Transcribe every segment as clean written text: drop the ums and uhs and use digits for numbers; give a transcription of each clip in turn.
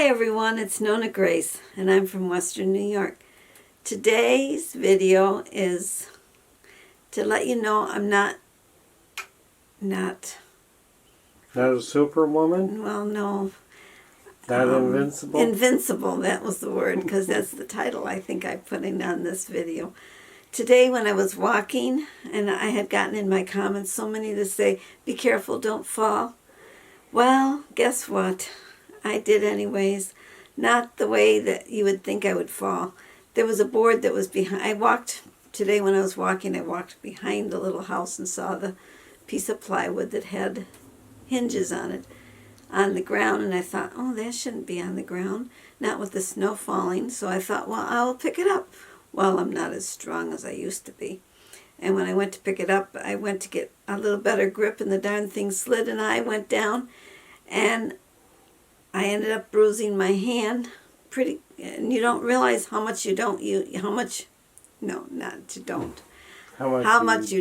Hi everyone, it's NonnaGrace and I'm from Western New York. Today's video is to let you know I'm not a superwoman? well, no. Not invincible? Invincible, that was the word, because that's the title I think I'm putting on this video. Today when I was walking, and I had gotten in my comments so many to say, be careful, don't fall. Well, guess what? I did anyways. Not the way that you would think I would fall. There was a board that was behind. Today when I was walking, I walked behind the little house and saw the piece of plywood that had hinges on it on the ground, and I thought, oh, that shouldn't be on the ground, not with the snow falling. So I thought, well, I'll pick it up. Well, I'm not as strong as I used to be. And when I went to pick it up, I went to get a little better grip, and the darn thing slid, and I went down, and I ended up bruising my hand pretty, and you don't realize how much you don't use, how much you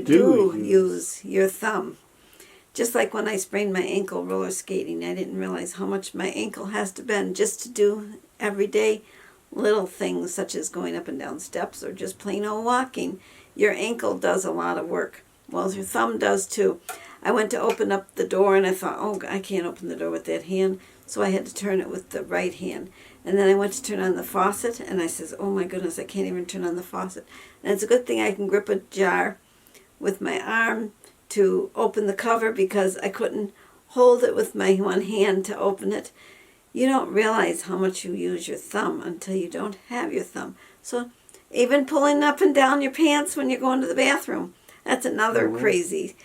do use your thumb. Just like when I sprained my ankle roller skating, I didn't realize how much my ankle has to bend just to do everyday little things such as going up and down steps or just plain old walking. Your ankle does a lot of work. Well, your thumb does too. I went to open up the door and I thought, oh, I can't open the door with that hand. So I had to turn it with the right hand. And then I went to turn on the faucet and I says, oh my goodness, I can't even turn on the faucet. And it's a good thing I can grip a jar with my arm to open the cover because I couldn't hold it with my one hand to open it. You don't realize how much you use your thumb until you don't have your thumb. So even pulling up and down your pants when you're going to the bathroom, that's another crazy.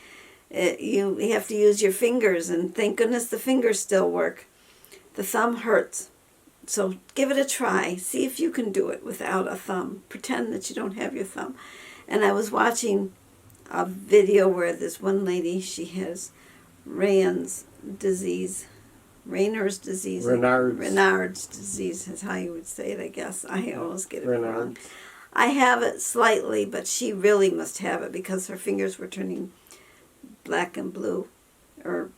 You have to use your fingers, and thank goodness the fingers still work. The thumb hurts. So give it a try. See if you can do it without a thumb. Pretend that you don't have your thumb. And I was watching a video where this one lady, she has Raynaud's disease. Raynaud's disease is how you would say it, I guess. I always get it wrong. I have it slightly, but she really must have it because her fingers were turning black and blue, or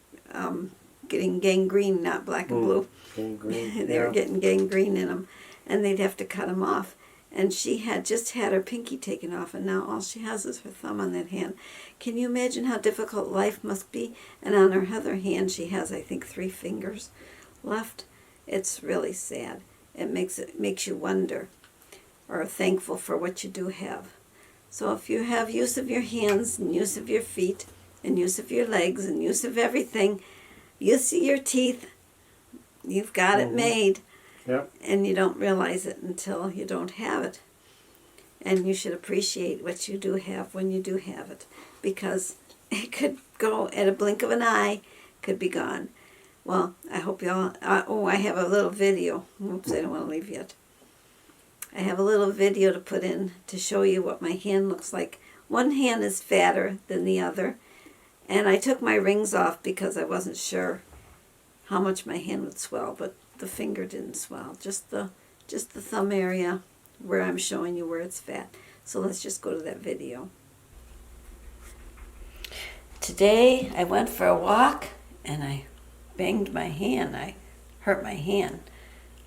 getting gangrene, not black and blue. Gangrene. They were getting gangrene in them, and they'd have to cut them off. And she had just had her pinky taken off, and now all she has is her thumb on that hand. Can you imagine how difficult life must be? And on her other hand, she has, I think, 3 fingers left. It's really sad. It makes you wonder, or thankful for what you do have. So if you have use of your hands and use of your feet and use of your legs and use of everything, use of your teeth, you've got it made. Yep. And you don't realize it until you don't have it. And you should appreciate what you do have when you do have it, because it could go at a blink of an eye, could be gone. Well, I hope y'all, I have a little video. Oops, I don't want to leave yet. I have a little video to put in to show you what my hand looks like. One hand is fatter than the other, and I took my rings off because I wasn't sure how much my hand would swell, but the finger didn't swell, just the thumb area where I'm showing you where it's fat. So let's just go to that video. Today I went for a walk and I banged my hand. I hurt my hand.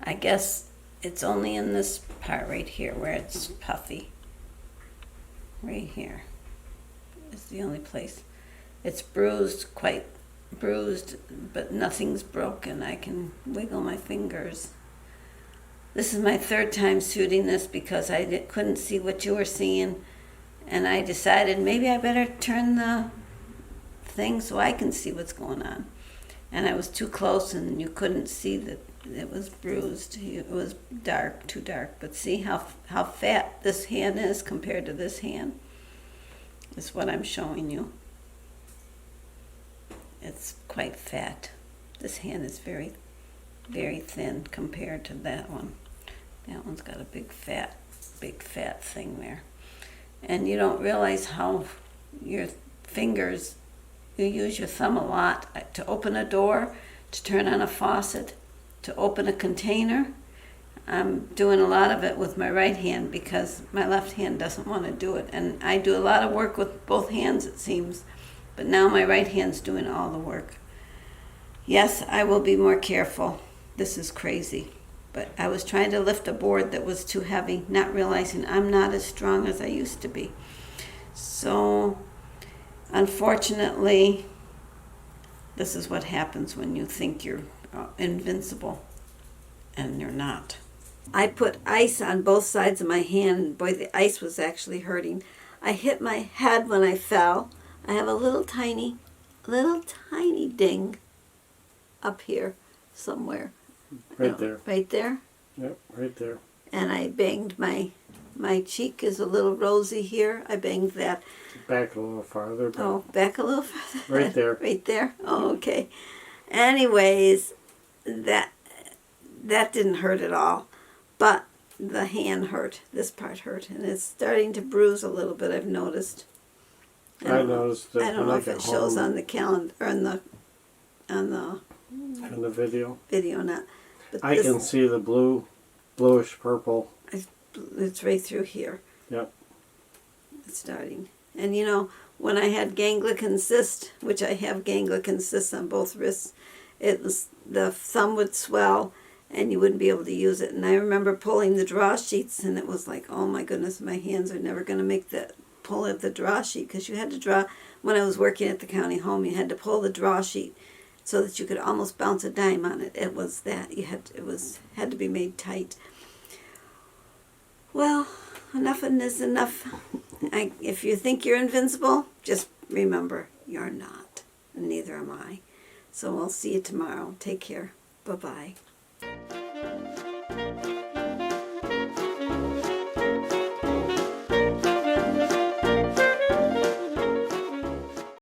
I guess it's only in this part right here where it's puffy. Right here is the only place. It's bruised, quite bruised, but nothing's broken. I can wiggle my fingers. This is my 3rd time shooting this because I couldn't see what you were seeing, and I decided maybe I better turn the thing so I can see what's going on. And I was too close and you couldn't see that it was bruised. It was dark, too dark. But see how fat this hand is compared to this hand? Is what I'm showing you. It's quite fat. This hand is very, very thin compared to that one. That one's got a big fat thing there. And you don't realize how your fingers, you use your thumb a lot to open a door, to turn on a faucet, to open a container. I'm doing a lot of it with my right hand because my left hand doesn't want to do it. And I do a lot of work with both hands, it seems. But now my right hand's doing all the work. Yes, I will be more careful. This is crazy. But I was trying to lift a board that was too heavy, not realizing I'm not as strong as I used to be. So, unfortunately, this is what happens when you think you're invincible, and you're not. I put ice on both sides of my hand, and boy, the ice was actually hurting. I hit my head when I fell. I have a little tiny ding up here somewhere. Right there. Right there. Yep, right there. And I banged my cheek is a little rosy here. I banged that. Back a little farther. Back. Oh, back a little farther. Right there. Right there. Oh, okay. Anyways, that didn't hurt at all, but the hand hurt. This part hurt, and it's starting to bruise a little bit. I've noticed. I noticed that. I don't know if it shows on the calendar or on the in the video. Video, not. But I can see the bluish purple. It's right through here. Yep. It's starting, and you know, when I had ganglion cyst, which I have ganglion cysts on both wrists, it was the thumb would swell, and you wouldn't be able to use it. And I remember pulling the draw sheets, and it was like, oh my goodness, my hands are never going to make the pull of the draw sheet, because you had to draw. When I was working at the county home, you had to pull the draw sheet so that you could almost bounce a dime on it. It was that you had to be made tight. Well, enough is enough. If you think you're invincible, just remember you're not, and neither am I. So I'll see you tomorrow. Take care. Bye-bye.